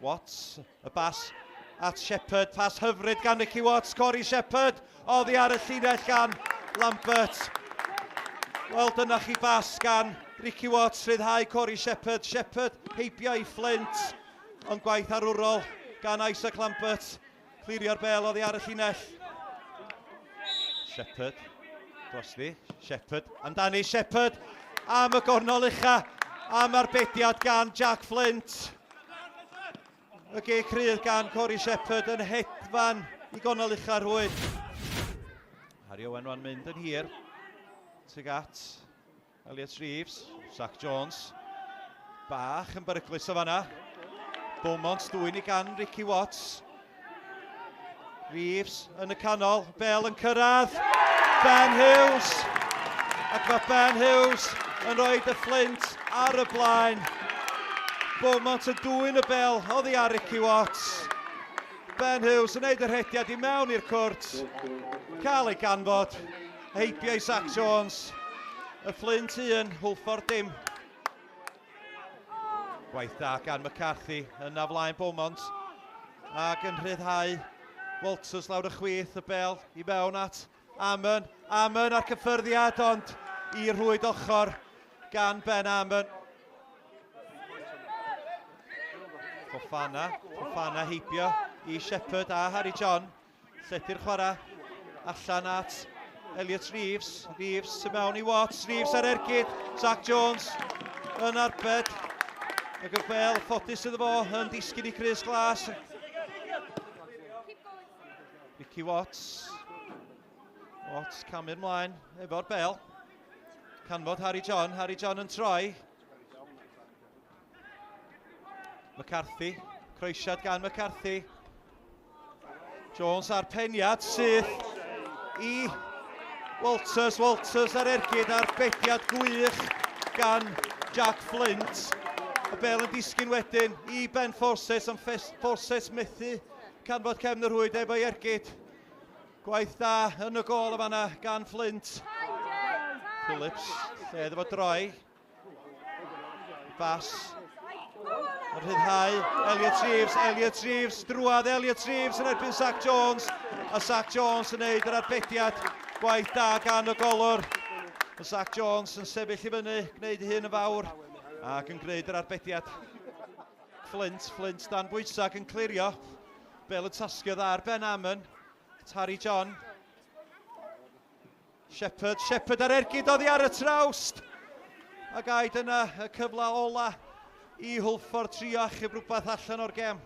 Watts, y bas at Shepherd, pas hyfryd gan Nicky Watts, Corey Shepherd, oddi ar y llinell gan Lambert. Wel, dyna chi bas gan Nicky Watts, rhyddhau Corey Shepherd. Shepherd heibio i Flint, ond gwaith arwrol gan Isaac Lambert. Clirio'r bel oddi ar y llinell. Shepherd, dros ddi, Shepherd, amdani Shepherd, am y gornol ucha, am arbediad gan Jack Flint. Y ge crydd gan Corey Shepherd yn hedfan i gornol ucha'r Rhwyd. Harry Owen wan mynd yn hir. Tuag at Elliot Reeves, Zach Jones. Bach yn beryglus o fanna. Beaumont dwy'n i gan Ricky Watts. Reeves yn y canol, Bell yn cyrraedd. Ben Hughes. Ac mae Ben Hughes yn rhoi y Flint ar y blaen. Beaumont yn dwy'n y Bell, oddi ar Ricky Watts. Ben Hughes yn neud yr hediad i mewn i'r cwrt. Cael ei ganfod, heibio i Zach Jones. Y Flint 1, Hwlffordd dim. Gwaith da gan McCarthy yn aflaen Beaumont. Ac yn rhyddhau Walters lawr y chwith, y Bell i mewn at Amon. Amon ar cyffyrddiad, ond i'r Rhwyd ochr gan Ben Amon. Fofana heibio i Shepherd a Harry John. Lledu'r chwarae allan at Elliot Reeves. Reeves sy'n mewn i Watts. Reeves ar ergyd. Zach Jones yn arbed. Ac y Bell ffodus iddo fo yn disgyn i crys glas. Ricky Watts. Watts camu'r mlaen efo'r Bell. Canfod Harry John. Harry John yn troi. McCarthy, croesiad gan McCarthy. Jones ar peniad sydd i Walters. Walters ar ergyd ar bediad gwych gan Jack Flint. Y Bell yn disgyn wedyn i Ben Forces, ond Forces methu canfod cefn yr Rhwyd efo'i ergyd. Gwaith da yn y gol y fanna gan Flint. Phillips, lledd efo droi. Bas. Yn rhyddhau Elliot Reeves, drwad Elliot Reeves yn erbyn Zach Jones. A Zach Jones yn neud yr arbediad gwaith da gan y golwr. A Zach Jones yn sefyll i fyny, gwneud hyn yn fawr. Ac yn gwneud yr arbediad. Flint dan bwysig yn clirio. Bell yn tasgio dda ar Ben Amon. Harry John. Shepherd ar ergyd oddi ar y trawst. A gaid yna y cyfle ola i Hwlffordd trio achub rhywbeth allan o'r gem.